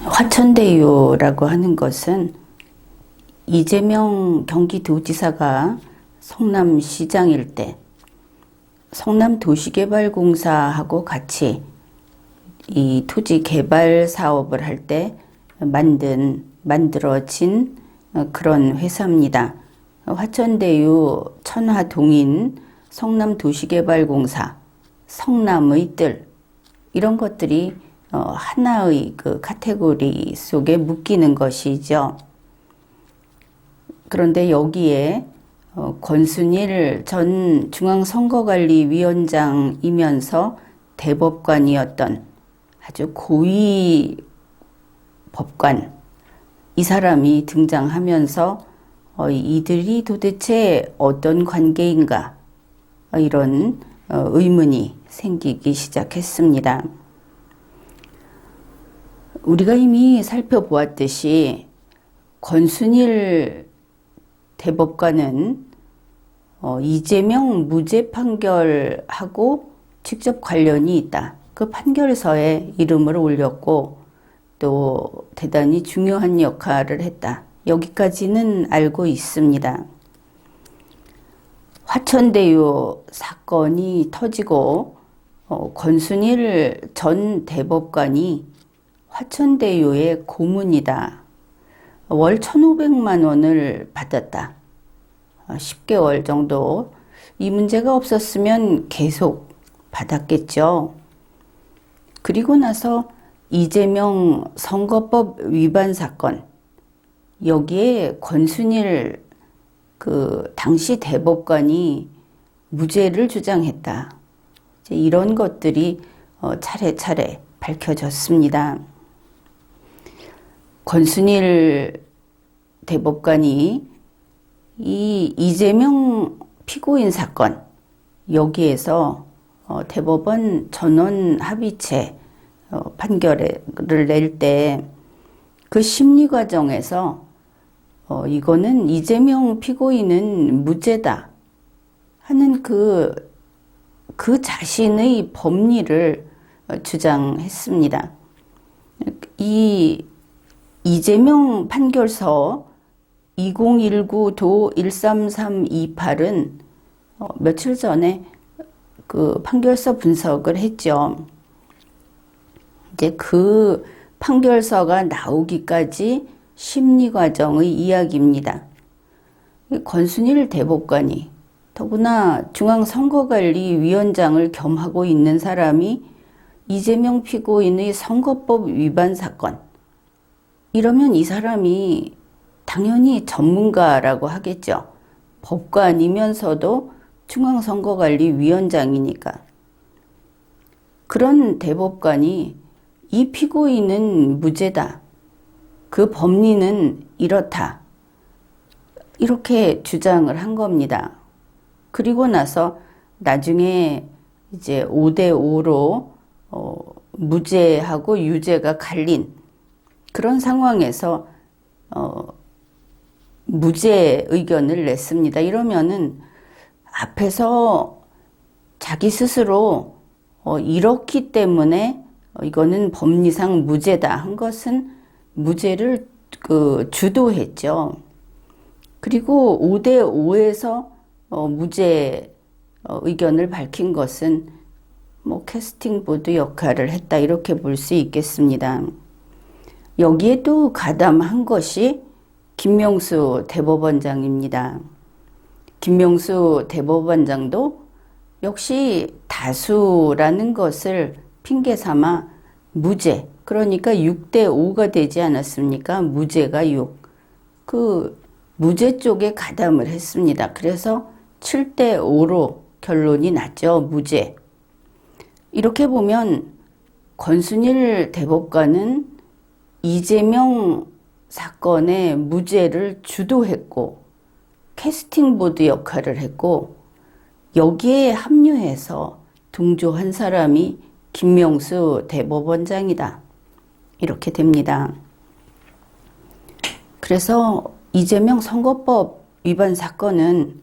화천대유라고 하는 것은 이재명 경기도지사가 성남시장일 때 성남도시개발공사하고 같이 이 토지 개발 사업을 할 때 만들어진 그런 회사입니다. 화천대유 천화동인 성남도시개발공사, 성남의 뜰, 이런 것들이 하나의 그 카테고리 속에 묶이는 것이죠. 그런데 여기에 권순일 전 중앙선거관리위원장이면서 대법관이었던 아주 고위 법관, 이 사람이 등장하면서 이들이 도대체 어떤 관계인가, 이런 의문이 생기기 시작했습니다. 우리가 이미 살펴보았듯이 권순일 대법관은 이재명 무죄 판결하고 직접 관련이 있다. 그 판결서에 이름을 올렸고 또 대단히 중요한 역할을 했다. 여기까지는 알고 있습니다. 화천대유 사건이 터지고 권순일 전 대법관이 화천대유의 고문이다. 월 1,500만 원을 받았다. 10개월 정도. 이 문제가 없었으면 계속 받았겠죠. 그리고 나서 이재명 선거법 위반 사건, 여기에 권순일 그 당시 대법관이 무죄를 주장했다. 이런 것들이 차례차례 밝혀졌습니다. 권순일 대법관이 이 이재명 피고인 사건, 여기에서 대법원 전원 합의체 판결을 낼 때 그 심리 과정에서 이거는 이재명 피고인은 무죄다 하는 그 자신의 법리를 주장했습니다. 이 이재명 판결서 2019도 13328은 며칠 전에 그 판결서 분석을 했죠. 이제 그 판결서가 나오기까지 심리 과정의 이야기입니다. 권순일 대법관이 더구나 중앙선거관리위원장을 겸하고 있는 사람이 이재명 피고인의 선거법 위반 사건, 이러면 이 사람이 당연히 전문가라고 하겠죠. 법관이면서도 중앙선거관리위원장이니까. 그런 대법관이 이 피고인은 무죄다, 그 법리는 이렇다, 이렇게 주장을 한 겁니다. 그리고 나서 나중에 이제 5대5로 무죄하고 유죄가 갈린 그런 상황에서 무죄 의견을 냈습니다. 이러면은 앞에서 자기 스스로 이렇기 때문에 이거는 법리상 무죄다 한 것은 무죄를 주도했죠. 그리고 5대5에서 무죄 의견을 밝힌 것은 캐스팅 보드 역할을 했다, 이렇게 볼 수 있겠습니다. 여기에 또 가담한 것이 김명수 대법원장입니다. 김명수 대법원장도 역시 다수라는 것을 핑계 삼아 무죄, 그러니까 6대5가 되지 않았습니까? 무죄가 6. 그 무죄 쪽에 가담을 했습니다. 그래서 7대5로 결론이 났죠. 무죄. 이렇게 보면 권순일 대법관은 이재명 사건의 무죄를 주도했고 캐스팅 보드 역할을 했고 여기에 합류해서 동조한 사람이 김명수 대법원장이다, 이렇게 됩니다. 그래서 이재명 선거법 위반 사건은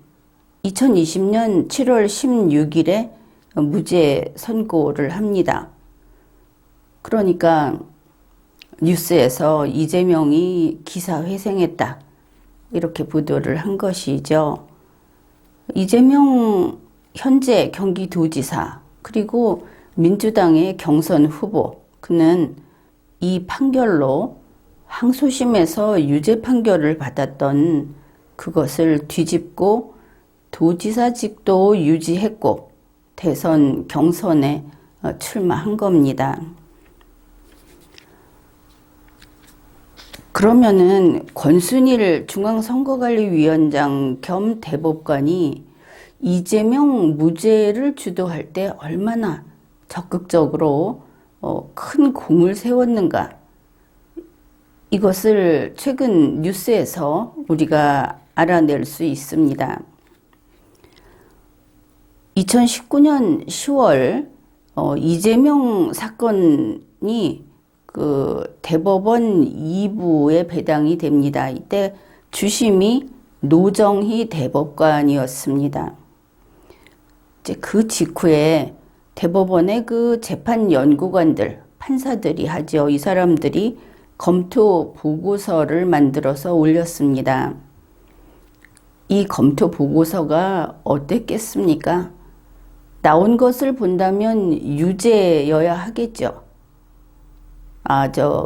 2020년 7월 16일에 무죄 선고를 합니다. 그러니까 뉴스에서 이재명이 기사 회생했다, 이렇게 보도를 한 것이죠. 이재명 현재 경기도지사 그리고 민주당의 경선 후보, 그는 이 판결로 항소심에서 유죄 판결을 받았던 그것을 뒤집고 도지사직도 유지했고 대선 경선에 출마한 겁니다. 그러면은 권순일 중앙선거관리위원장 겸 대법관이 이재명 무죄를 주도할 때 얼마나 적극적으로 큰 공을 세웠는가, 이것을 최근 뉴스에서 우리가 알아낼 수 있습니다. 2019년 10월 이재명 사건이 그 대법원 2부에 배당이 됩니다. 이때 주심이 노정희 대법관이었습니다. 이제 그 직후에 대법원의 그 재판 연구관들, 판사들이 하죠. 이 사람들이 검토 보고서를 만들어서 올렸습니다. 이 검토 보고서가 어땠겠습니까? 나온 것을 본다면 유죄여야 하겠죠.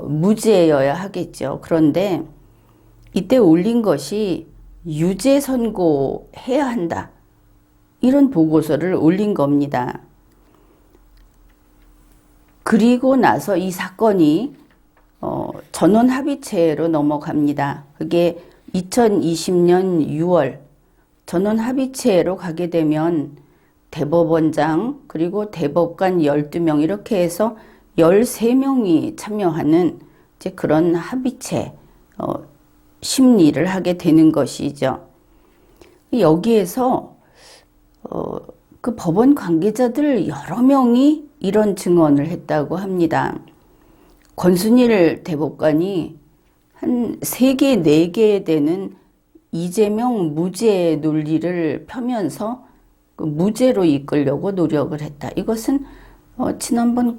무죄여야 하겠죠. 그런데 이때 올린 것이 유죄 선고해야 한다, 이런 보고서를 올린 겁니다. 그리고 나서 이 사건이 전원 합의체로 넘어갑니다. 그게 2020년 6월 전원 합의체로 가게 되면 대법원장 그리고 대법관 12명 이렇게 해서 13명이 참여하는 이제 그런 합의체 심리를 하게 되는 것이죠. 여기에서 그 법원 관계자들 여러 명이 이런 증언을 했다고 합니다. 권순일 대법관이 한 3개, 4개 되는 이재명 무죄 논리를 펴면서 그 무죄로 이끌려고 노력을 했다. 이것은 지난번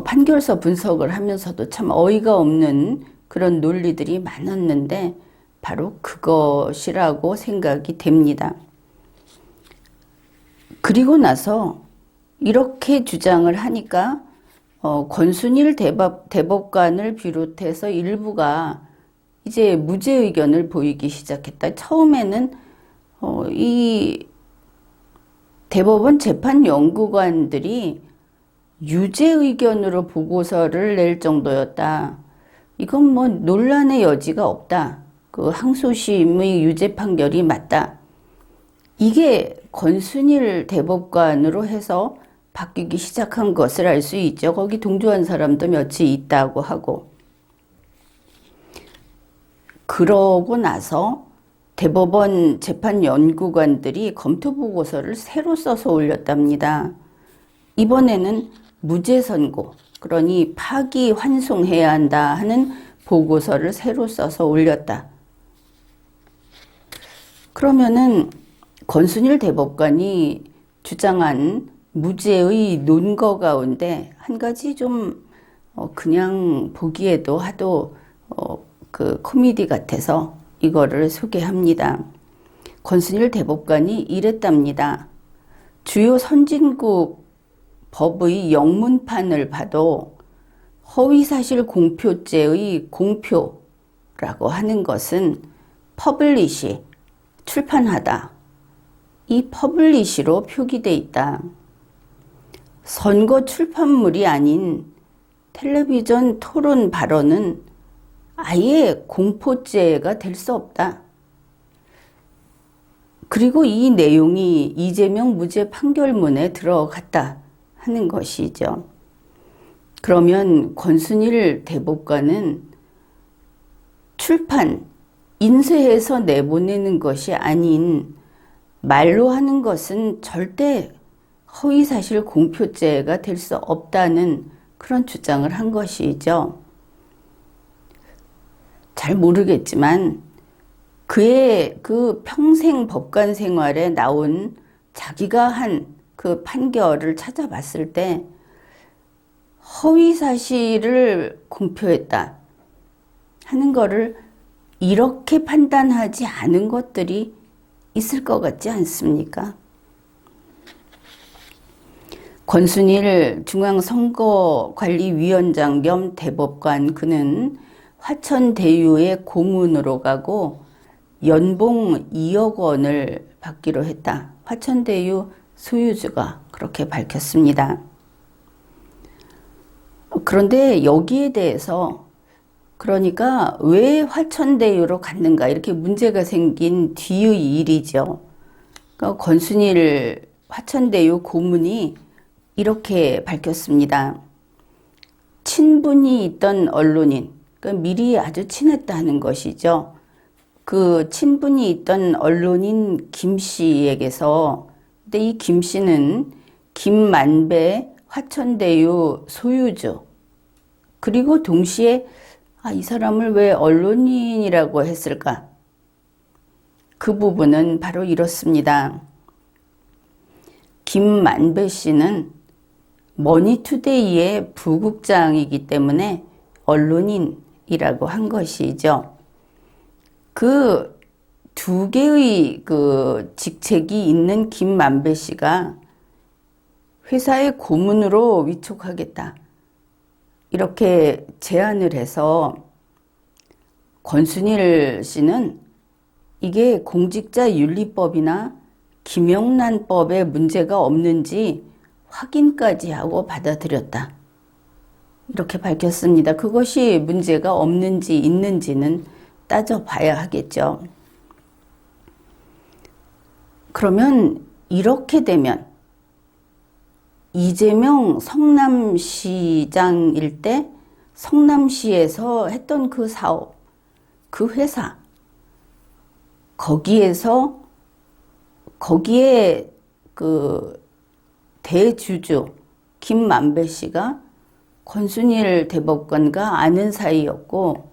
판결서 분석을 하면서도 참 어이가 없는 그런 논리들이 많았는데 바로 그것이라고 생각이 됩니다. 그리고 나서 이렇게 주장을 하니까 권순일 대법관을 비롯해서 일부가 이제 무죄 의견을 보이기 시작했다. 처음에는 이 대법원 재판연구관들이 유죄 의견으로 보고서를 낼 정도였다. 이건 뭐 논란의 여지가 없다. 그 항소심의 유죄 판결이 맞다. 이게 권순일 대법관으로 해서 바뀌기 시작한 것을 알 수 있죠. 거기 동조한 사람도 몇이 있다고 하고. 그러고 나서 대법원 재판연구관들이 검토보고서를 새로 써서 올렸답니다. 이번에는 무죄 선고, 그러니 파기환송해야 한다 하는 보고서를 새로 써서 올렸다. 그러면은 권순일 대법관이 주장한 무죄의 논거 가운데 한 가지 좀 그냥 보기에도 하도 그 코미디 같아서 이거를 소개합니다. 권순일 대법관이 이랬답니다. 주요 선진국 법의 영문판을 봐도 허위사실 공표죄의 공표라고 하는 것은 퍼블리시, 출판하다, 이 퍼블리시로 표기돼 있다. 선거 출판물이 아닌 텔레비전 토론 발언은 아예 공포죄가 될 수 없다. 그리고 이 내용이 이재명 무죄 판결문에 들어갔다 하는 것이죠. 그러면 권순일 대법관은 출판, 인쇄해서 내보내는 것이 아닌 말로 하는 것은 절대 허위사실 공표죄가 될 수 없다는 그런 주장을 한 것이죠. 잘 모르겠지만 그의 그 평생 법관 생활에 나온 자기가 한 그 판결을 찾아봤을 때 허위 사실을 공표했다 하는 거를 이렇게 판단하지 않은 것들이 있을 것 같지 않습니까? 권순일 중앙선거관리위원장 겸 대법관, 그는 화천대유의 고문으로 가고 연봉 2억 원을 받기로 했다. 화천대유 소유주가 그렇게 밝혔습니다. 그런데 여기에 대해서, 그러니까 왜 화천대유로 갔는가, 이렇게 문제가 생긴 뒤의 일이죠. 그러니까 권순일 화천대유 고문이 이렇게 밝혔습니다. 친분이 있던 언론인, 그러니까 미리 아주 친했다는 것이죠. 그 친분이 있던 언론인 김 씨에게서, 근데 이 김 씨는 김만배 화천대유 소유주, 그리고 동시에 이 사람을 왜 언론인이라고 했을까? 그 부분은 바로 이렇습니다. 김만배 씨는 머니투데이의 부국장이기 때문에 언론인이라고 한 것이죠. 그 두 개의 그 직책이 있는 김만배 씨가 회사의 고문으로 위촉하겠다, 이렇게 제안을 해서 권순일 씨는 이게 공직자윤리법이나 김영란법에 문제가 없는지 확인까지 하고 받아들였다, 이렇게 밝혔습니다. 그것이 문제가 없는지 있는지는 따져봐야 하겠죠. 그러면 이렇게 되면 이재명 성남시장일 때 성남시에서 했던 그 사업, 그 회사, 거기에 그 대주주 김만배 씨가 권순일 대법관과 아는 사이였고,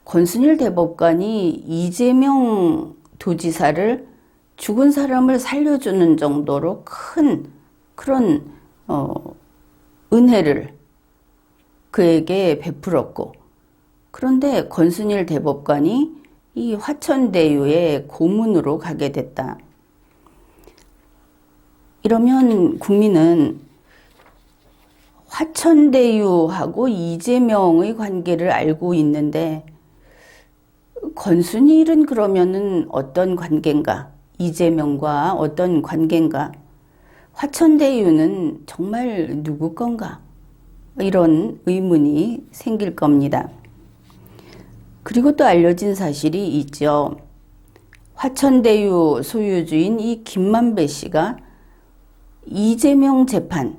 권순일 대법관이 이재명 도지사를 죽은 사람을 살려주는 정도로 큰 그런 은혜를 그에게 베풀었고, 그런데 권순일 대법관이 이 화천대유의 고문으로 가게 됐다. 이러면 국민은 화천대유하고 이재명의 관계를 알고 있는데, 권순일은 그러면은 어떤 관계인가? 이재명과 어떤 관계인가? 화천대유는 정말 누구 건가? 이런 의문이 생길 겁니다. 그리고 또 알려진 사실이 있죠. 화천대유 소유주인 이 김만배 씨가 이재명 재판,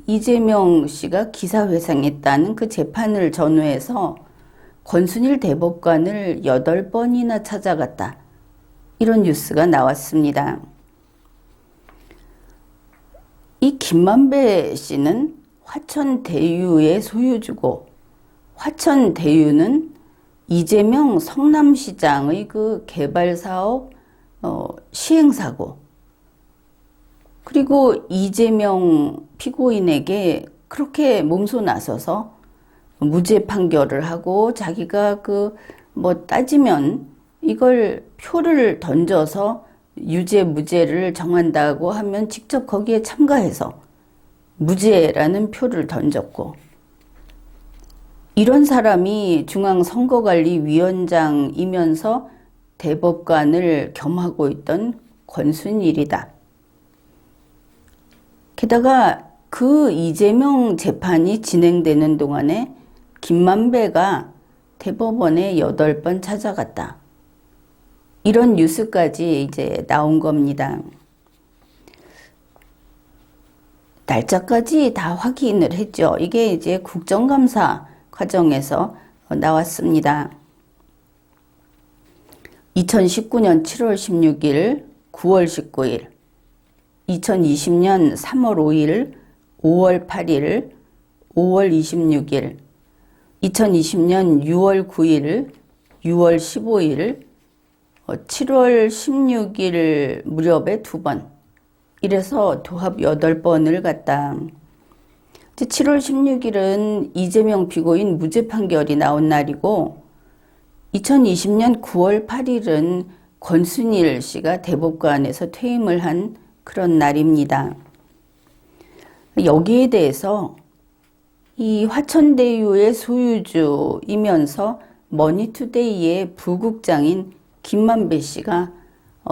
이재명 씨가 기사회생했다는 그 재판을 전후해서 권순일 대법관을 8번이나 찾아갔다, 이런 뉴스가 나왔습니다. 이 김만배 씨는 화천대유의 소유주고, 화천대유는 이재명 성남시장의 그 개발사업 시행사고, 그리고 이재명 피고인에게 그렇게 몸소 나서서 무죄 판결을 하고, 자기가 따지면 이걸 표를 던져서 유죄 무죄를 정한다고 하면 직접 거기에 참가해서 무죄라는 표를 던졌고, 이런 사람이 중앙선거관리위원장이면서 대법관을 겸하고 있던 권순일이다. 게다가 그 이재명 재판이 진행되는 동안에 김만배가 대법원에 8번 찾아갔다, 이런 뉴스까지 이제 나온 겁니다. 날짜까지 다 확인을 했죠. 이게 이제 국정감사 과정에서 나왔습니다. 2019년 7월 16일, 9월 19일, 2020년 3월 5일, 5월 8일, 5월 26일, 2020년 6월 9일, 6월 15일, 7월 16일 무렵에 2번, 이래서 도합 8번을 갔다. 이제 7월 16일은 이재명 피고인 무죄 판결이 나온 날이고 2020년 9월 8일은 권순일 씨가 대법관에서 퇴임을 한 그런 날입니다. 여기에 대해서 이 화천대유의 소유주이면서 머니투데이의 부국장인 김만배 씨가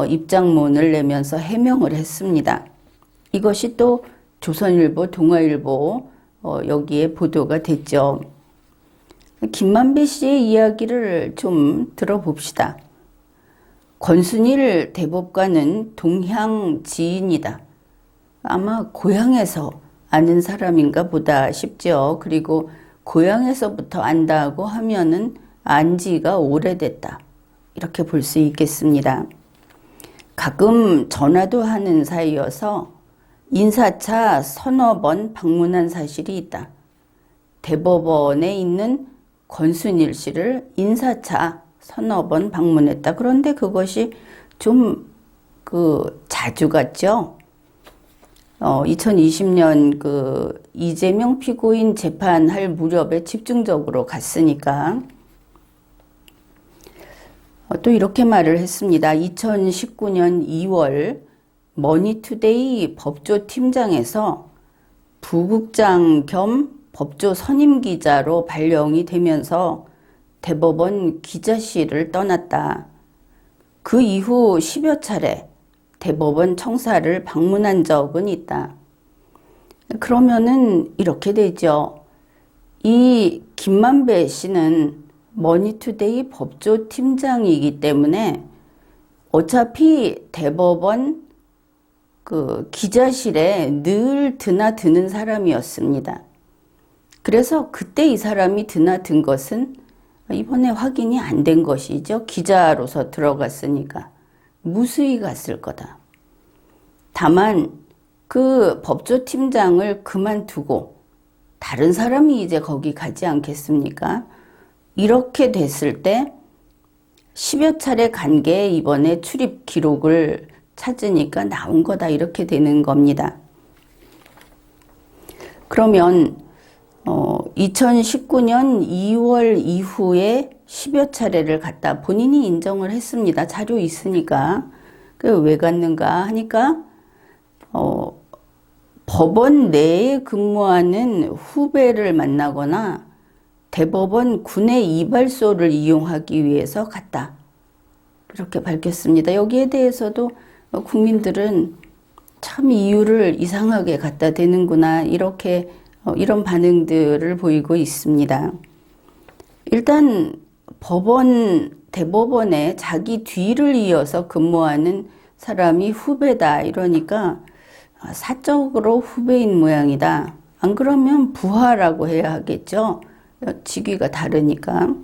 입장문을 내면서 해명을 했습니다. 이것이 또 조선일보, 동아일보 여기에 보도가 됐죠. 김만배 씨의 이야기를 좀 들어봅시다. 권순일 대법관은 동향 지인이다. 아마 고향에서 아는 사람인가 보다 싶죠. 그리고 고향에서부터 안다고 하면은 안 지가 오래됐다. 이렇게 볼 수 있겠습니다. 가끔 전화도 하는 사이여서 인사차 서너 번 방문한 사실이 있다. 대법원에 있는 권순일 씨를 인사차 서너 번 방문했다. 그런데 그것이 좀 자주 갔죠. 2020년 이재명 피고인 재판할 무렵에 집중적으로 갔으니까. 또 이렇게 말을 했습니다. 2019년 2월 머니투데이 법조팀장에서 부국장 겸 법조 선임기자로 발령이 되면서 대법원 기자실을 떠났다. 그 이후 10여 차례 대법원 청사를 방문한 적은 있다. 그러면은 이렇게 되죠. 이 김만배 씨는 머니투데이 법조팀장이기 때문에 어차피 대법원 기자실에 늘 드나드는 사람이었습니다. 그래서 그때 이 사람이 드나든 것은 이번에 확인이 안 된 것이죠. 기자로서 들어갔으니까. 무수히 갔을 거다. 다만 그 법조팀장을 그만두고 다른 사람이 이제 거기 가지 않겠습니까? 이렇게 됐을 때 10여 차례 간 게 이번에 출입 기록을 찾으니까 나온 거다. 이렇게 되는 겁니다. 그러면 2019년 2월 이후에 10여 차례를 갔다. 본인이 인정을 했습니다. 자료 있으니까. 왜 갔는가 하니까 법원 내에 근무하는 후배를 만나거나 대법원 군의 이발소를 이용하기 위해서 갔다. 이렇게 밝혔습니다. 여기에 대해서도 국민들은 참 이유를 이상하게 갖다 대는구나. 이런 반응들을 보이고 있습니다. 일단 대법원에 자기 뒤를 이어서 근무하는 사람이 후배다. 이러니까 사적으로 후배인 모양이다. 안 그러면 부하라고 해야 하겠죠. 직위가 다르니까.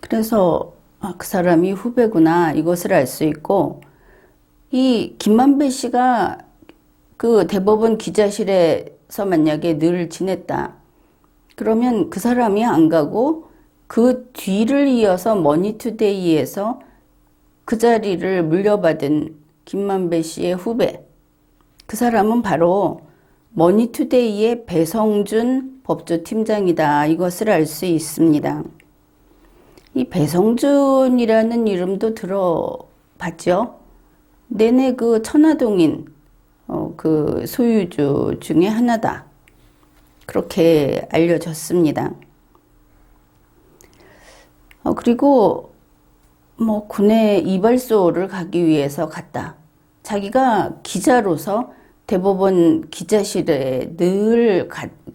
그래서 그 사람이 후배구나. 이것을 알 수 있고, 이 김만배 씨가 그 대법원 기자실에서 만약에 늘 지냈다. 그러면 그 사람이 안 가고 그 뒤를 이어서 머니투데이에서 그 자리를 물려받은 김만배 씨의 후배. 그 사람은 바로 머니투데이의 배성준 법조팀장이다. 이것을 알 수 있습니다. 이 배성준이라는 이름도 들어봤죠? 내내 그 천화동인 그 소유주 중에 하나다. 그렇게 알려졌습니다. 그리고 군의 이발소를 가기 위해서 갔다. 자기가 기자로서 대법원 기자실에 늘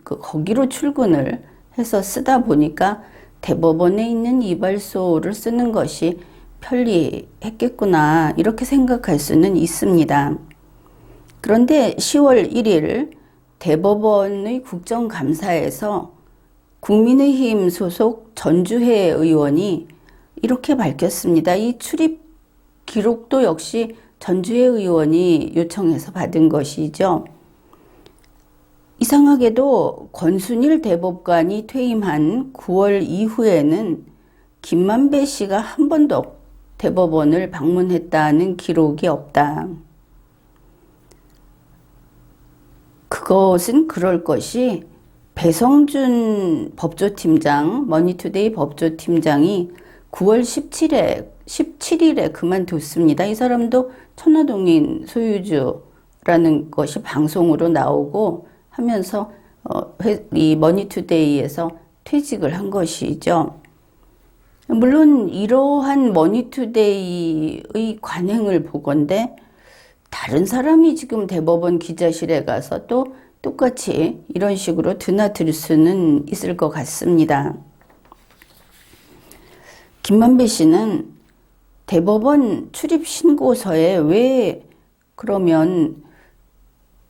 거기로 출근을 해서 쓰다 보니까 대법원에 있는 이발소를 쓰는 것이 편리했겠구나. 이렇게 생각할 수는 있습니다. 그런데 10월 1일 대법원의 국정감사에서 국민의힘 소속 전주회 의원이 이렇게 밝혔습니다. 이 출입 기록도 역시 전주회 의원이 요청해서 받은 것이죠. 이상하게도 권순일 대법관이 퇴임한 9월 이후에는 김만배 씨가 한 번도 대법원을 방문했다는 기록이 없다. 그것은 그럴 것이 배성준 법조팀장, 머니투데이 법조팀장이 9월 17일에 그만뒀습니다. 이 사람도 천화동인 소유주라는 것이 방송으로 나오고 하면서 이 머니투데이에서 퇴직을 한 것이죠. 물론 이러한 머니투데이의 관행을 보건대 다른 사람이 지금 대법원 기자실에 가서 또 똑같이 이런 식으로 드나들 수는 있을 것 같습니다. 김만배 씨는 대법원 출입 신고서에 왜 그러면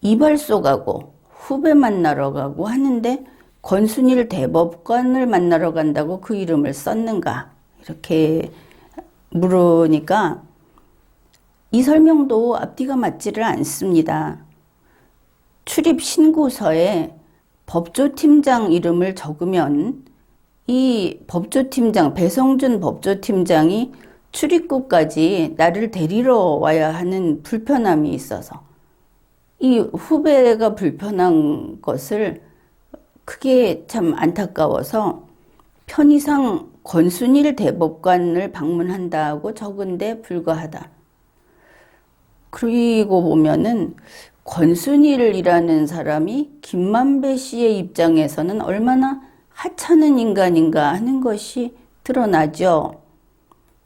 이발소 가고 후배 만나러 가고 하는데 권순일 대법관을 만나러 간다고 그 이름을 썼는가? 이렇게 물으니까 이 설명도 앞뒤가 맞지를 않습니다. 출입 신고서에 법조팀장 이름을 적으면 이 법조팀장, 배성준 법조팀장이 출입구까지 나를 데리러 와야 하는 불편함이 있어서 이 후배가 불편한 것을 그게 참 안타까워서 편의상 권순일 대법관을 방문한다고 적은데 불과하다. 그리고 보면은 권순일이라는 사람이 김만배 씨의 입장에서는 얼마나 하찮은 인간인가 하는 것이 드러나죠.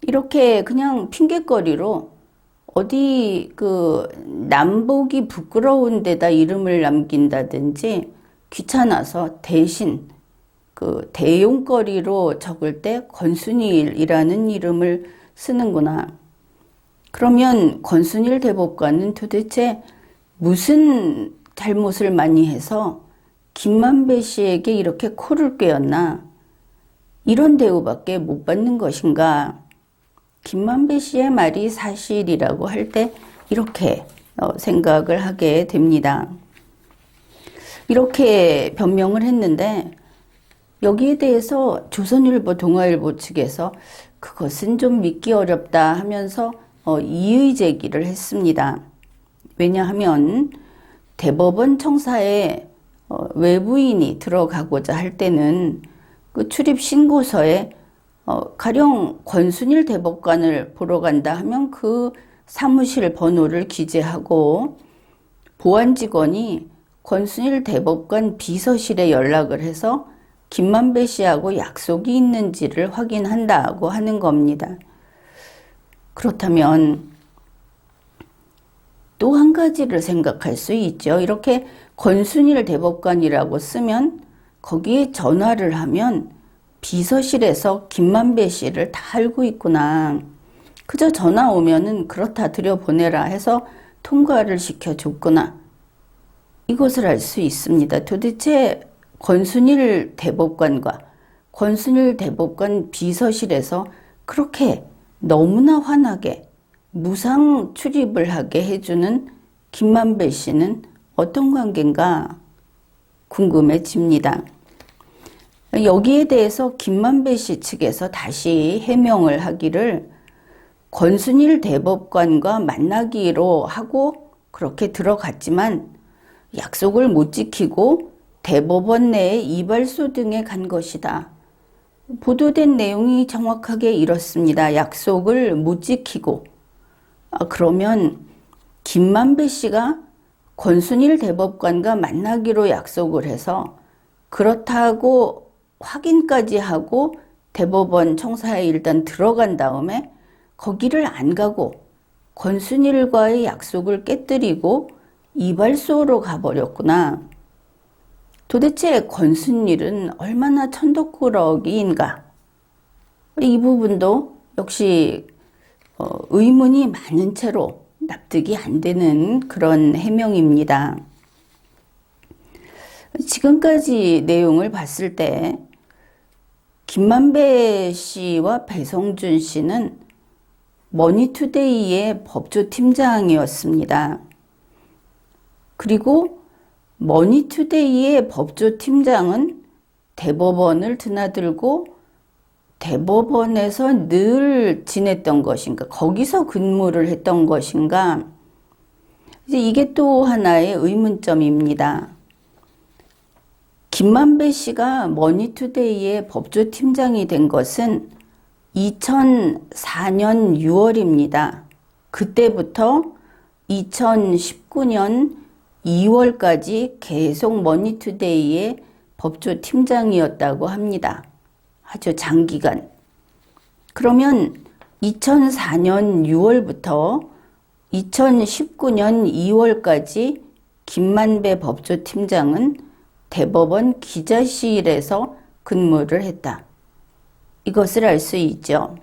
이렇게 그냥 핑곗거리로 어디 남보기 부끄러운 데다 이름을 남긴다든지 귀찮아서 대신 대용거리로 적을 때 권순일이라는 이름을 쓰는구나. 그러면 권순일 대법관은 도대체 무슨 잘못을 많이 해서 김만배 씨에게 이렇게 코를 꿰었나? 이런 대우밖에 못 받는 것인가? 김만배 씨의 말이 사실이라고 할 때 이렇게 생각을 하게 됩니다. 이렇게 변명을 했는데 여기에 대해서 조선일보, 동아일보 측에서 그것은 좀 믿기 어렵다 하면서 이의 제기를 했습니다. 왜냐하면 대법원 청사에 외부인이 들어가고자 할 때는 그 출입 신고서에 가령 권순일 대법관을 보러 간다 하면 그 사무실 번호를 기재하고 보안 직원이 권순일 대법관 비서실에 연락을 해서 김만배 씨하고 약속이 있는지를 확인한다고 하는 겁니다. 그렇다면 또 한 가지를 생각할 수 있죠. 이렇게 권순일 대법관이라고 쓰면 거기에 전화를 하면 비서실에서 김만배 씨를 다 알고 있구나. 그저 전화 오면은 그렇다 들여보내라 해서 통과를 시켜줬구나. 이것을 알 수 있습니다. 도대체 권순일 대법관과 권순일 대법관 비서실에서 그렇게 너무나 환하게 무상 출입을 하게 해주는 김만배 씨는 어떤 관계인가 궁금해집니다. 여기에 대해서 김만배 씨 측에서 다시 해명을 하기를 권순일 대법관과 만나기로 하고 그렇게 들어갔지만 약속을 못 지키고 대법원 내에 이발소 등에 간 것이다. 보도된 내용이 정확하게 이렇습니다. 약속을 못 지키고. 그러면 김만배 씨가 권순일 대법관과 만나기로 약속을 해서 그렇다고 확인까지 하고 대법원 청사에 일단 들어간 다음에 거기를 안 가고 권순일과의 약속을 깨뜨리고 이발소로 가버렸구나. 도대체 권순일은 얼마나 천덕꾸러기인가? 이 부분도 역시 의문이 많은 채로 납득이 안 되는 그런 해명입니다. 지금까지 내용을 봤을 때 김만배 씨와 배성준 씨는 머니투데이의 법조팀장이었습니다. 그리고 머니투데이의 법조팀장은 대법원을 드나들고 대법원에서 늘 지냈던 것인가, 거기서 근무를 했던 것인가, 이제 이게 또 하나의 의문점입니다. 김만배 씨가 머니투데이의 법조팀장이 된 것은 2004년 6월입니다. 그때부터 2019년 2월까지 계속 머니투데이의 법조팀장이었다고 합니다. 아주 장기간. 그러면 2004년 6월부터 2019년 2월까지 김만배 법조팀장은 대법원 기자실에서 근무를 했다. 이것을 알 수 있죠.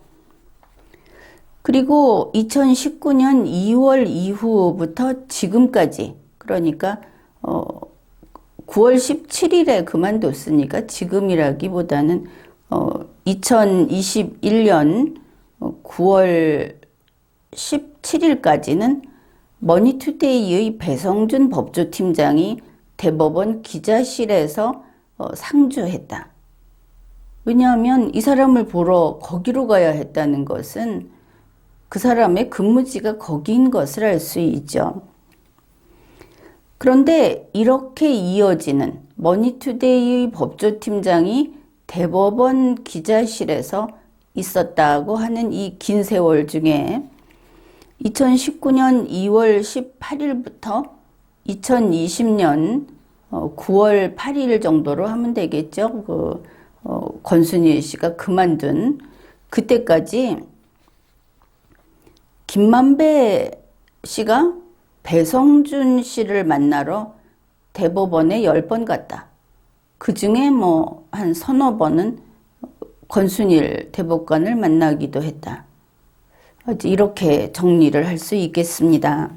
그리고 2019년 2월 이후부터 지금까지, 그러니까 9월 17일에 그만뒀으니까 지금이라기보다는 2021년 9월 17일까지는 머니투데이의 배성준 법조팀장이 대법원 기자실에서 상주했다. 왜냐하면 이 사람을 보러 거기로 가야 했다는 것은 그 사람의 근무지가 거기인 것을 알 수 있죠. 그런데 이렇게 이어지는 머니투데이의 법조팀장이 대법원 기자실에서 있었다고 하는 이 긴 세월 중에 2019년 2월 18일부터 2020년 9월 8일 정도로 하면 되겠죠. 권순일 씨가 그만둔 그때까지 김만배 씨가 배성준 씨를 만나러 대법원에 10번 갔다. 그 중에 한 서너 번은 권순일 대법관을 만나기도 했다. 이렇게 정리를 할 수 있겠습니다.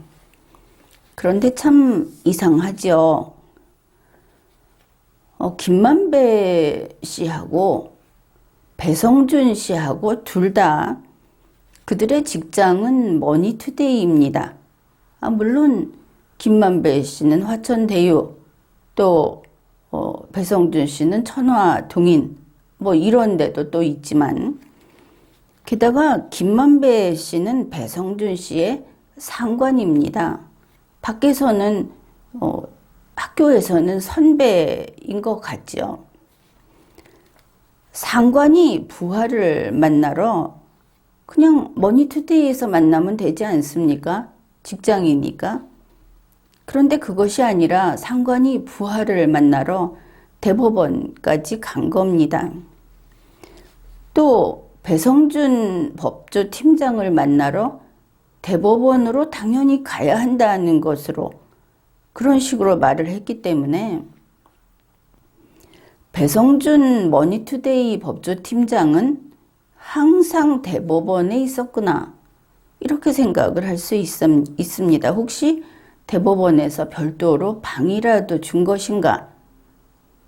그런데 참 이상하죠. 김만배 씨하고 배성준 씨하고 둘 다 그들의 직장은 머니투데이입니다. 물론 김만배 씨는 화천대유, 또 배성준 씨는 천화동인, 이런 데도 또 있지만, 게다가 김만배 씨는 배성준 씨의 상관입니다. 밖에서는 학교에서는 선배인 것 같죠. 상관이 부하를 만나러 그냥 머니투데이에서 만나면 되지 않습니까? 직장이니까. 그런데 그것이 아니라 상관이 부하를 만나러 대법원까지 간 겁니다. 또 배성준 법조팀장을 만나러 대법원으로 당연히 가야 한다는 것으로 그런 식으로 말을 했기 때문에 배성준 머니투데이 법조팀장은 항상 대법원에 있었구나, 이렇게 생각을 할 수 있습니다. 혹시 대법원에서 별도로 방이라도 준 것인가,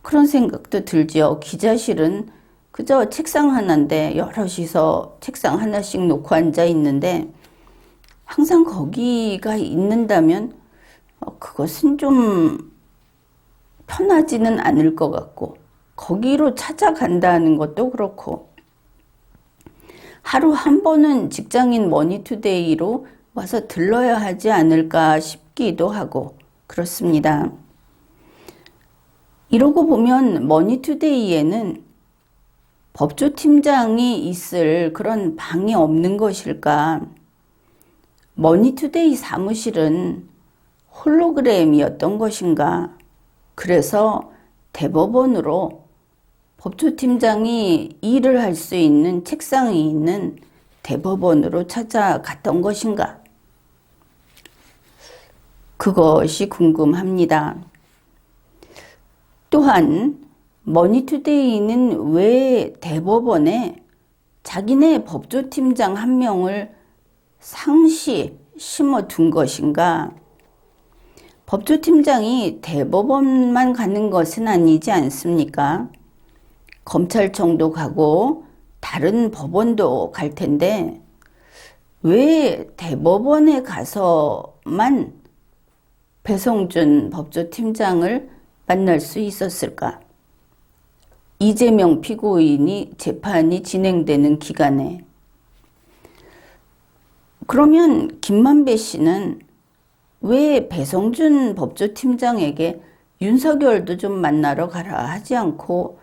그런 생각도 들죠. 기자실은 그저 책상 하나인데 여럿이서 책상 하나씩 놓고 앉아 있는데 항상 거기가 있는다면 그것은 좀 편하지는 않을 것 같고, 거기로 찾아간다는 것도 그렇고, 하루 한 번은 직장인 머니투데이로 와서 들러야 하지 않을까 싶기도 하고 그렇습니다. 이러고 보면 머니투데이에는 법조팀장이 있을 그런 방이 없는 것일까? 머니투데이 사무실은 홀로그램이었던 것인가? 그래서 대법원으로 법조팀장이 일을 할 수 있는 책상이 있는 대법원으로 찾아갔던 것인가? 그것이 궁금합니다. 또한 머니투데이는 왜 대법원에 자기네 법조팀장 한 명을 상시 심어둔 것인가? 법조팀장이 대법원만 가는 것은 아니지 않습니까? 검찰청도 가고 다른 법원도 갈 텐데 왜 대법원에 가서만 배성준 법조팀장을 만날 수 있었을까? 이재명 피고인이 재판이 진행되는 기간에. 그러면 김만배 씨는 왜 배성준 법조팀장에게 윤석열도 좀 만나러 가라 하지 않고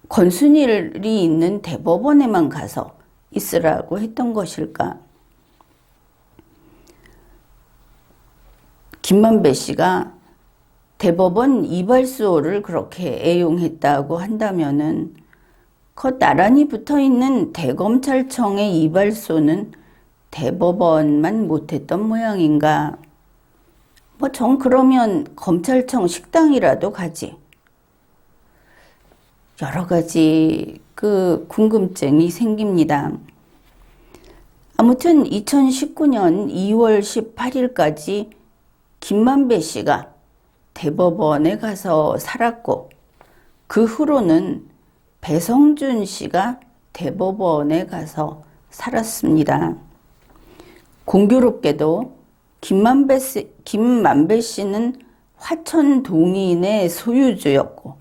권순일이 있는 대법원에만 가서 있으라고 했던 것일까? 김만배 씨가 대법원 이발소를 그렇게 애용했다고 한다면은 나란히 붙어있는 대검찰청의 이발소는 대법원만 못했던 모양인가? 전 그러면 검찰청 식당이라도 가지. 여러 가지 궁금증이 생깁니다. 아무튼 2019년 2월 18일까지 김만배 씨가 대법원에 가서 살았고, 그 후로는 배성준 씨가 대법원에 가서 살았습니다. 공교롭게도 김만배 씨는 화천 동인의 소유주였고,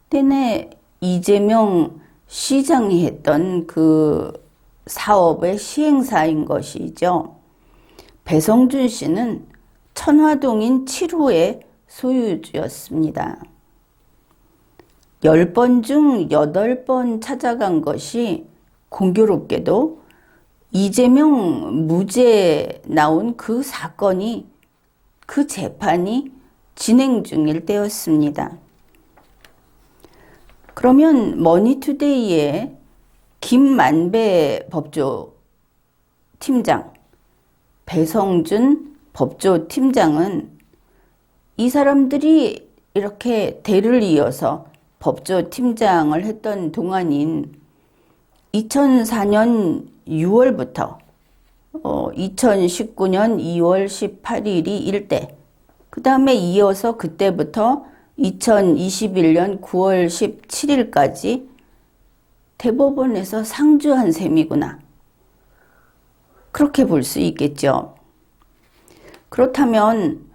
때내 이재명 시장이 했던 그 사업의 시행사인 것이죠. 배성준 씨는 천화동인 7호의 소유주였습니다. 10번 중 8번 찾아간 것이 공교롭게도 이재명 무죄 나온 그 사건이, 그 재판이 진행 중일 때였습니다. 그러면 머니투데이의 김만배 법조팀장, 배성준 법조팀장은 이 사람들이 이렇게 대를 이어서 법조팀장을 했던 동안인 2004년 6월부터 2019년 2월 18일이 일대, 그 다음에 이어서 그때부터 2021년 9월 17일까지 대법원에서 상주한 셈이구나. 그렇게 볼 수 있겠죠. 그렇다면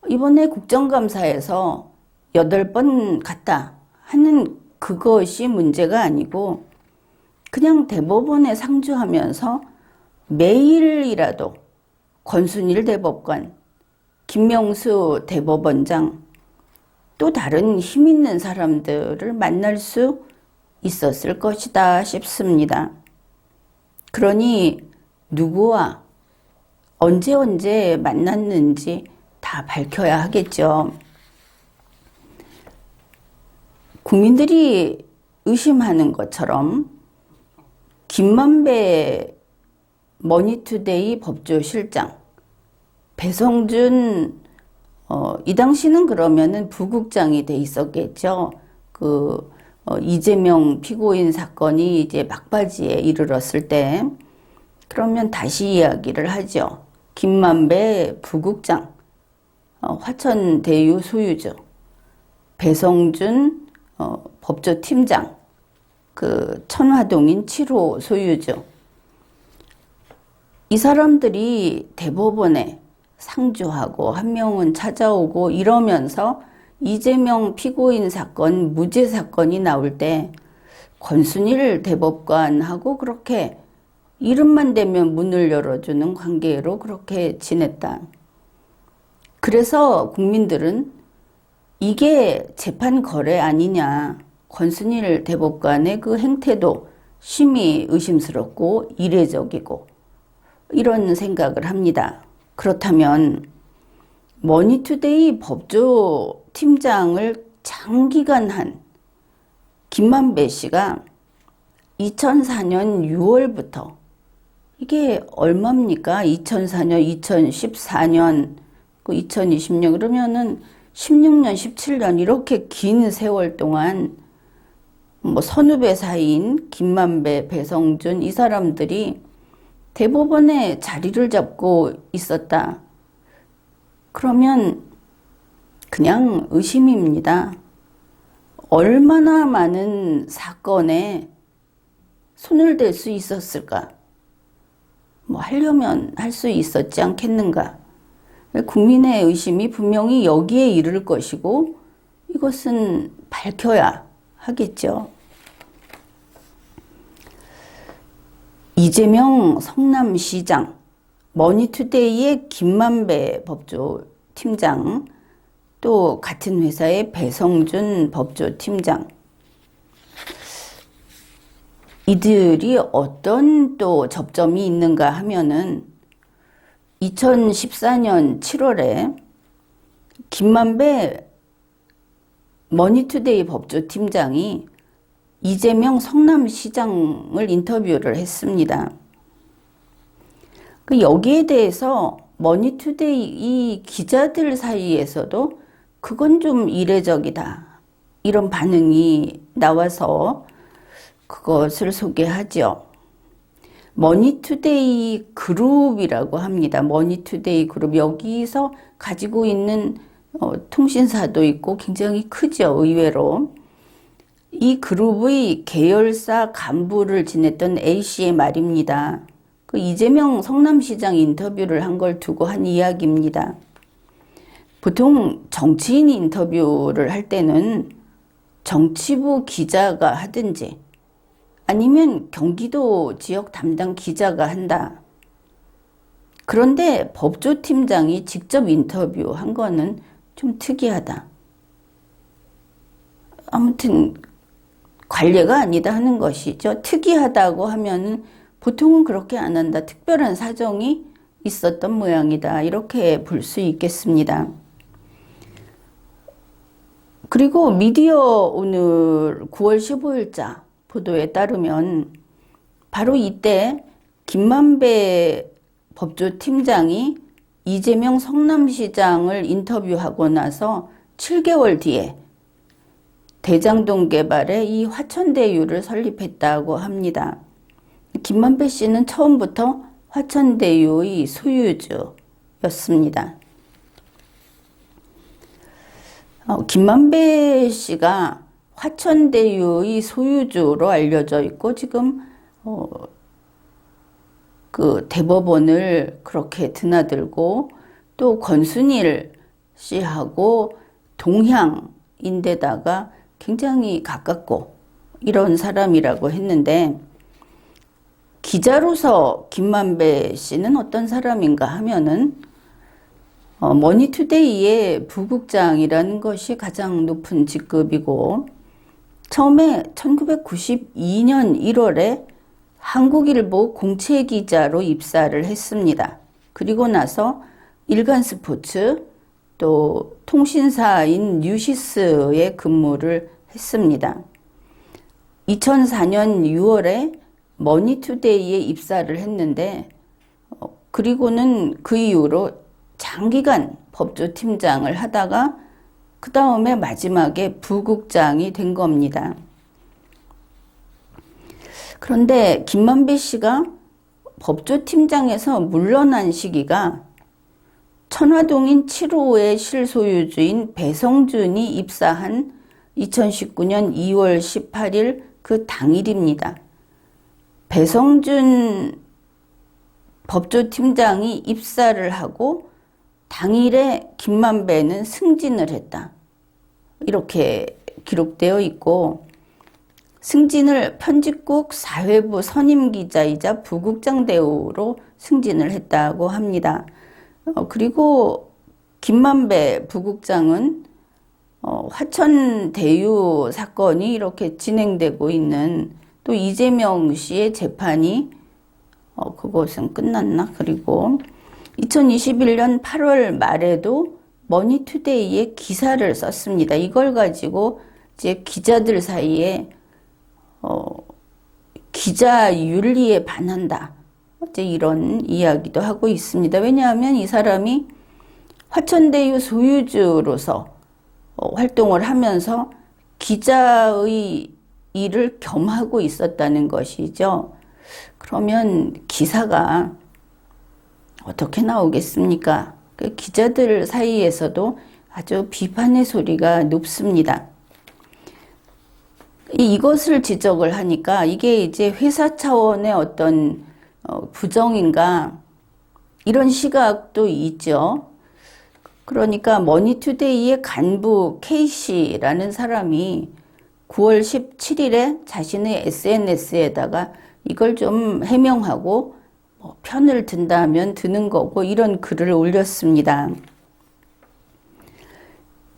이번에 국정감사에서 8번 갔다 하는 그것이 문제가 아니고, 그냥 대법원에 상주하면서 매일이라도 권순일 대법관, 김명수 대법원장, 또 다른 힘 있는 사람들을 만날 수 있었을 것이다 싶습니다. 그러니 누구와 언제 만났는지 다 밝혀야 하겠죠. 국민들이 의심하는 것처럼 김만배 머니투데이 법조실장, 배성준 이 당시는 그러면은 부국장이 돼 있었겠죠. 이재명 피고인 사건이 이제 막바지에 이르렀을 때, 그러면 다시 이야기를 하죠. 김만배 부국장, 화천대유 소유주, 배성준 법조팀장, 천화동인 7호 소유주. 이 사람들이 대법원에 상주하고 한 명은 찾아오고 이러면서 이재명 피고인 사건, 무죄 사건이 나올 때 권순일 대법관하고 그렇게 이름만 대면 문을 열어주는 관계로 그렇게 지냈다. 그래서 국민들은 이게 재판 거래 아니냐, 권순일 대법관의 그 행태도 심히 의심스럽고 이례적이고 이런 생각을 합니다. 그렇다면 머니투데이 법조팀장을 장기간 한 김만배 씨가 2004년 6월부터, 이게 얼마입니까? 2004년, 2014년, 2020년, 그러면은 16년, 17년 이렇게 긴 세월 동안 선후배 사이인 김만배, 배성준 이 사람들이 대법원에 자리를 잡고 있었다. 그러면 그냥 의심입니다. 얼마나 많은 사건에 손을 댈 수 있었을까? 하려면 할 수 있었지 않겠는가? 국민의 의심이 분명히 여기에 이를 것이고, 이것은 밝혀야 하겠죠. 이재명 성남시장, 머니투데이의 김만배 법조팀장, 또 같은 회사의 배성준 법조팀장. 이들이 어떤 또 접점이 있는가 하면은 2014년 7월에 김만배 머니투데이 법조팀장이 이재명 성남시장을 인터뷰를 했습니다. 여기에 대해서 머니투데이 이 기자들 사이에서도 그건 좀 이례적이다, 이런 반응이 나와서 그것을 소개하죠. 머니투데이 그룹이라고 합니다. 머니투데이 그룹, 여기서 가지고 있는 통신사도 있고 굉장히 크죠, 의외로. 이 그룹의 계열사 간부를 지냈던 A씨의 말입니다. 그 이재명 성남시장 인터뷰를 한 걸 두고 한 이야기입니다. 보통 정치인 인터뷰를 할 때는 정치부 기자가 하든지 아니면 경기도 지역 담당 기자가 한다. 그런데 법조팀장이 직접 인터뷰한 거는 좀 특이하다. 아무튼 관례가 아니다 하는 것이죠. 특이하다고 하면은 보통은 그렇게 안 한다, 특별한 사정이 있었던 모양이다, 이렇게 볼 수 있겠습니다. 그리고 미디어 오늘 9월 15일자 보도에 따르면 바로 이때 김만배 법조팀장이 이재명 성남시장을 인터뷰하고 나서 7개월 뒤에 대장동 개발에 이 화천대유를 설립했다고 합니다. 김만배 씨는 처음부터 화천대유의 소유주였습니다. 김만배 씨가 화천대유의 소유주로 알려져 있고 지금 그 대법원을 그렇게 드나들고 또 권순일 씨하고 동향인데다가 굉장히 가깝고 이런 사람이라고 했는데, 기자로서 김만배 씨는 어떤 사람인가 하면은 머니투데이의 부국장이라는 것이 가장 높은 직급이고, 처음에 1992년 1월에 한국일보 공채기자로 입사를 했습니다. 그리고 나서 일간스포츠 또 통신사인 뉴시스에 근무를 했습니다. 2004년 6월에 머니투데이에 입사를 했는데 그리고는 그 이후로 장기간 법조팀장을 하다가 그 다음에 마지막에 부국장이 된 겁니다. 그런데 김만배 씨가 법조팀장에서 물러난 시기가 천화동인 7호의 실소유주인 배성준이 입사한 2019년 2월 18일 그 당일입니다. 배성준 법조팀장이 입사를 하고 당일에 김만배는 승진을 했다, 이렇게 기록되어 있고, 승진을 편집국 사회부 선임기자이자 부국장 대우로 승진을 했다고 합니다. 그리고 김만배 부국장은 화천대유 사건이 이렇게 진행되고 있는, 또 이재명 씨의 재판이 그것은 끝났나? 그리고 2021년 8월 말에도 머니투데이에 기사를 썼습니다. 이걸 가지고 이제 기자들 사이에 기자 윤리에 반한다, 이제 이런 이야기도 하고 있습니다. 왜냐하면 이 사람이 화천대유 소유주로서 활동을 하면서 기자의 일을 겸하고 있었다는 것이죠. 그러면 기사가 어떻게 나오겠습니까? 그 기자들 사이에서도 아주 비판의 소리가 높습니다. 이것을 지적을 하니까 이게 이제 회사 차원의 어떤 부정인가, 이런 시각도 있죠. 그러니까 머니투데이의 간부 K씨라는 사람이 9월 17일에 자신의 SNS에다가 이걸 좀 해명하고 편을 든다면 드는 거고, 이런 글을 올렸습니다.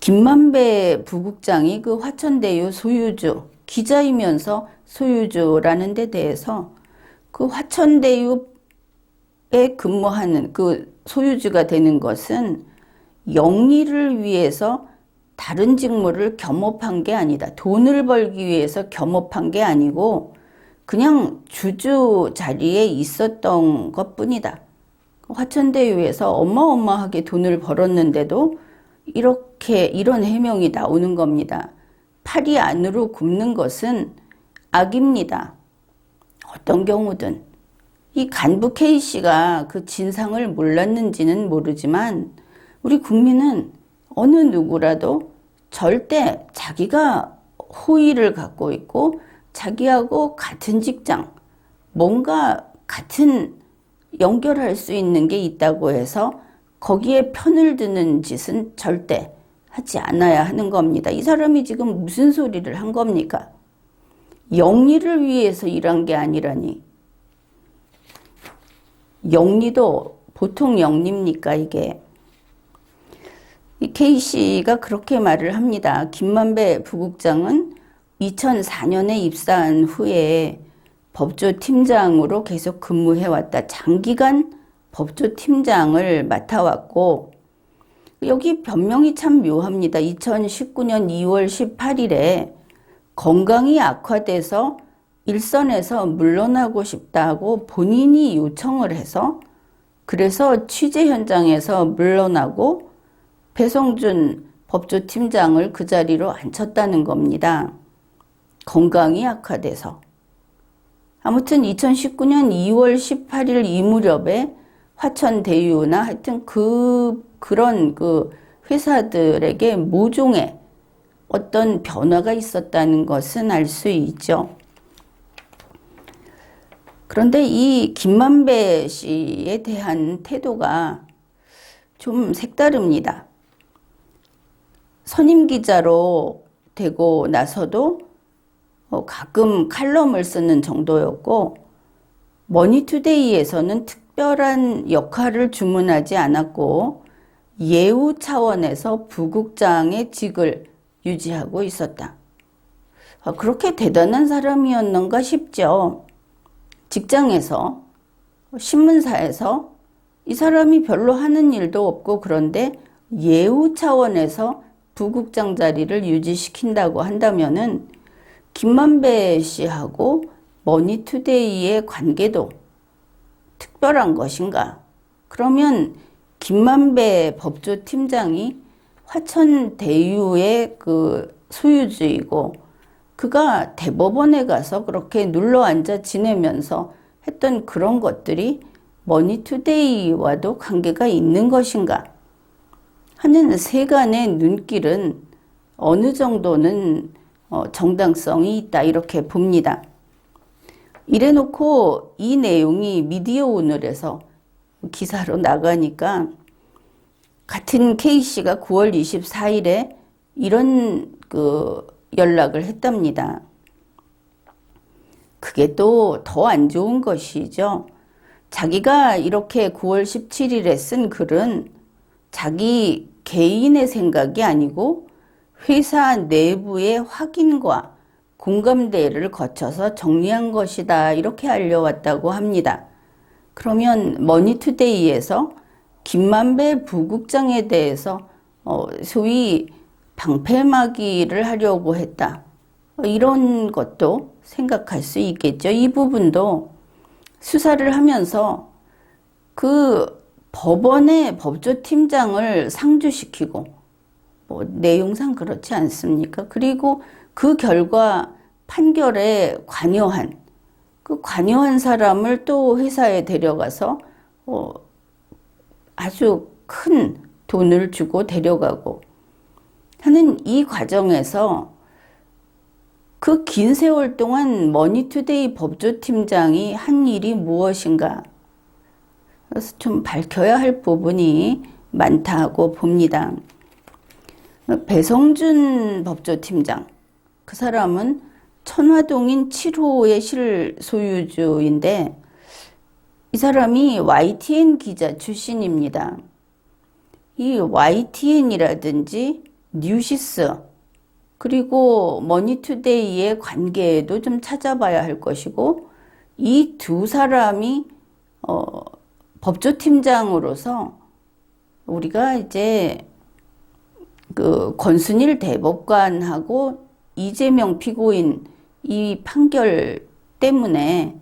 김만배 부국장이 그 화천대유 소유주, 기자이면서 소유주라는 데 대해서 그 화천대유에 근무하는 그 소유주가 되는 것은 영리를 위해서 다른 직무를 겸업한 게 아니다. 돈을 벌기 위해서 겸업한 게 아니고 그냥 주주 자리에 있었던 것뿐이다. 화천대유에서 어마어마하게 돈을 벌었는데도 이런 해명이 나오는 겁니다. 팔이 안으로 굽는 것은 악입니다. 어떤 경우든. 이 간부 K씨가 그 진상을 몰랐는지는 모르지만 우리 국민은 어느 누구라도 절대 자기가 호의를 갖고 있고 자기하고 같은 직장, 뭔가 같은 연결할 수 있는 게 있다고 해서 거기에 편을 드는 짓은 절대 하지 않아야 하는 겁니다. 이 사람이 지금 무슨 소리를 한 겁니까? 영리를 위해서 일한 게 아니라니. 영리도 보통 영리입니까, 이게? 이 K씨가 그렇게 말을 합니다. 김만배 부국장은 2004년에 입사한 후에 법조팀장으로 계속 근무해왔다. 장기간 법조팀장을 맡아왔고, 여기 변명이 참 묘합니다. 2019년 2월 18일에 건강이 악화돼서 일선에서 물러나고 싶다고 본인이 요청을 해서 그래서 취재 현장에서 물러나고 배성준 법조팀장을 그 자리로 앉혔다는 겁니다. 건강이 악화돼서. 아무튼 2019년 2월 18일 이 무렵에 화천대유나 하여튼 그런 회사들에게 모종의 어떤 변화가 있었다는 것은 알 수 있죠. 그런데 이 김만배 씨에 대한 태도가 좀 색다릅니다. 선임 기자로 되고 나서도 가끔 칼럼을 쓰는 정도였고, 머니투데이에서는 특별한 역할을 주문하지 않았고 예우 차원에서 부국장의 직을 유지하고 있었다. 그렇게 대단한 사람이었는가 싶죠. 직장에서, 신문사에서 이 사람이 별로 하는 일도 없고 그런데 예우 차원에서 부국장 자리를 유지시킨다고 한다면은 김만배 씨하고 머니투데이의 관계도 특별한 것인가? 그러면 김만배 법조팀장이 화천대유의 그 소유주이고 그가 대법원에 가서 그렇게 눌러앉아 지내면서 했던 그런 것들이 머니투데이와도 관계가 있는 것인가 하는 세간의 눈길은 어느 정도는 정당성이 있다 이렇게 봅니다. 이래놓고 이 내용이 미디어 오늘에서 기사로 나가니까 같은 K씨가 9월 24일에 이런 연락을 했답니다. 그게 또 더 안 좋은 것이죠. 자기가 이렇게 9월 17일에 쓴 글은 자기 개인의 생각이 아니고 회사 내부의 확인과 공감대를 거쳐서 정리한 것이다 이렇게 알려왔다고 합니다. 그러면 머니투데이에서 김만배 부국장에 대해서 소위 방패막이를 하려고 했다. 이런 것도 생각할 수 있겠죠. 이 부분도 수사를 하면서 그 법원의 법조팀장을 상주시키고 내용상 그렇지 않습니까? 그리고 그 결과 판결에 관여한 그 관여한 사람을 또 회사에 데려가서 아주 큰 돈을 주고 데려가고 하는 이 과정에서 그 긴 세월 동안 머니투데이 법조팀장이 한 일이 무엇인가? 그래서 좀 밝혀야 할 부분이 많다고 봅니다. 배성준 법조팀장, 그 사람은 천화동인 7호의 실소유주인데 이 사람이 YTN 기자 출신입니다. 이 YTN이라든지 뉴시스, 그리고 머니투데이의 관계도 좀 찾아봐야 할 것이고, 이 두 사람이 법조팀장으로서 우리가 이제 그 권순일 대법관하고 이재명 피고인 이 판결 때문에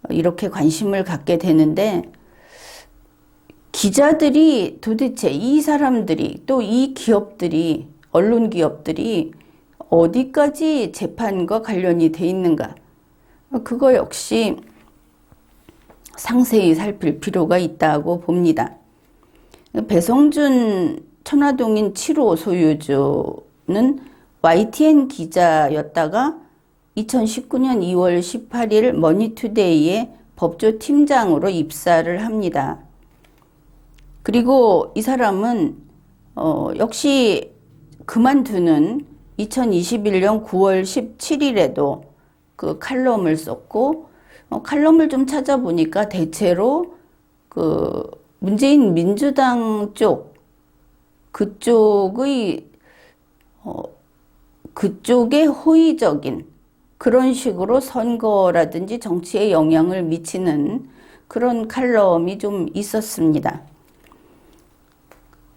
이렇게 관심을 갖게 되는데, 기자들이 도대체 이 사람들이 또 이 기업들이, 언론 기업들이 어디까지 재판과 관련이 돼 있는가, 그거 역시 상세히 살필 필요가 있다고 봅니다. 배성준 천화동인 7호 소유주는 YTN 기자였다가 2019년 2월 18일 머니투데이의 법조팀장으로 입사를 합니다. 그리고 이 사람은 역시 그만두는 2021년 9월 17일에도 그 칼럼을 썼고, 칼럼을 좀 찾아보니까 대체로 그 문재인 민주당 쪽, 그쪽의 그쪽에 호의적인 그런 식으로 선거라든지 정치에 영향을 미치는 그런 칼럼이 좀 있었습니다.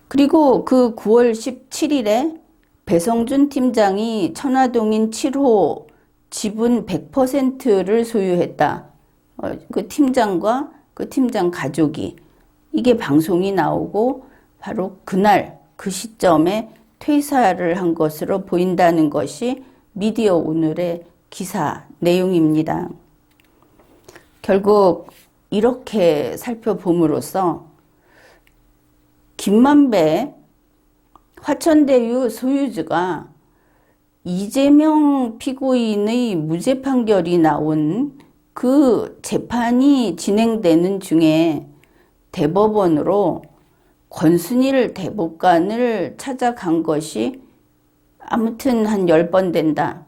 그리고 그 9월 17일에 배성준 팀장이 천화동인 7호 지분 100%를 소유했다. 그 팀장과 그 팀장 가족이, 이게 방송이 나오고 바로 그날 그 시점에 퇴사를 한 것으로 보인다는 것이 미디어 오늘의 기사 내용입니다. 결국 이렇게 살펴봄으로써 김만배 화천대유 소유주가 이재명 피고인의 무죄 판결이 나온 그 재판이 진행되는 중에 대법원으로 권순일 대법관을 찾아간 것이 아무튼 한 10번 된다.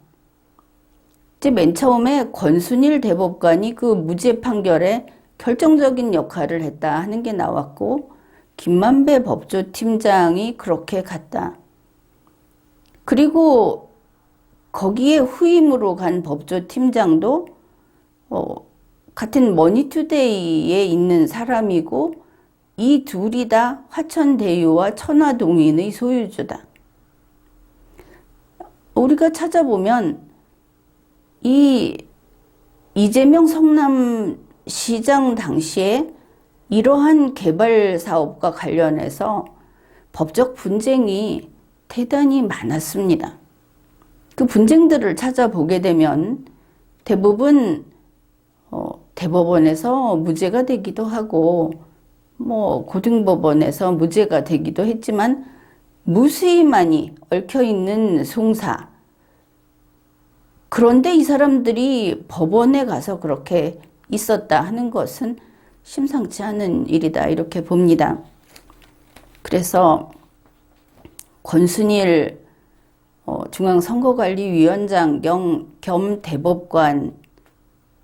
이제 맨 처음에 권순일 대법관이 그 무죄 판결에 결정적인 역할을 했다 하는 게 나왔고, 김만배 법조팀장이 그렇게 갔다. 그리고 거기에 후임으로 간 법조팀장도 같은 머니투데이에 있는 사람이고, 이 둘이 다 화천대유와 천화동인의 소유주다. 우리가 찾아보면 이 이재명 성남시장 당시에 이러한 개발 사업과 관련해서 법적 분쟁이 대단히 많았습니다. 그 분쟁들을 찾아보게 되면 대부분 대법원에서 무죄가 되기도 하고, 고등법원에서 무죄가 되기도 했지만 무수히 많이 얽혀있는 송사. 그런데 이 사람들이 법원에 가서 그렇게 있었다 하는 것은 심상치 않은 일이다, 이렇게 봅니다. 그래서 권순일 중앙선거관리위원장 겸 대법관,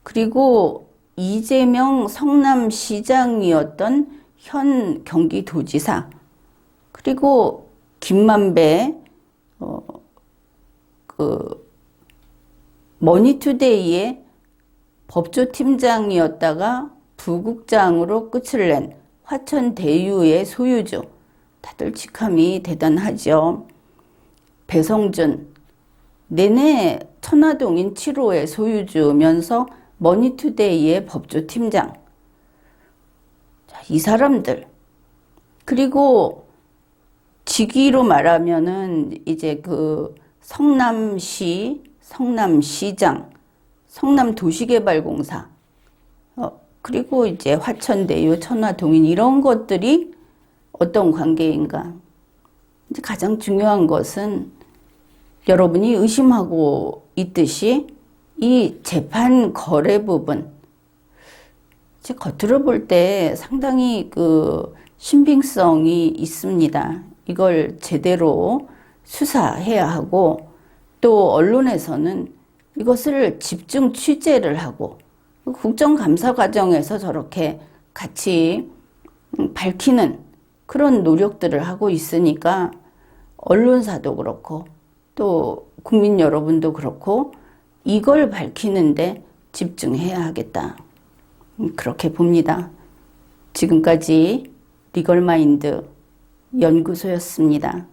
그리고 이재명 성남시장이었던 현 경기도지사, 그리고 김만배 머니투데이의 법조팀장이었다가 부국장으로 끝을 낸 화천대유의 소유주, 다들 직함이 대단하죠. 배성준, 내내 천화동인 7호의 소유주면서 머니투데이의 법조팀장. 자, 이 사람들. 그리고 직위로 말하면은 이제 그 성남시, 성남시장, 성남도시개발공사, 그리고 이제 화천대유, 천화동인, 이런 것들이 어떤 관계인가. 이제 가장 중요한 것은 여러분이 의심하고 있듯이 이 재판 거래 부분, 제 겉으로 볼 때 상당히 그 신빙성이 있습니다. 이걸 제대로 수사해야 하고, 또 언론에서는 이것을 집중 취재를 하고, 국정감사 과정에서 저렇게 같이 밝히는 그런 노력들을 하고 있으니까 언론사도 그렇고 또 국민 여러분도 그렇고 이걸 밝히는데 집중해야 하겠다. 그렇게 봅니다. 지금까지 리걸마인드 연구소였습니다.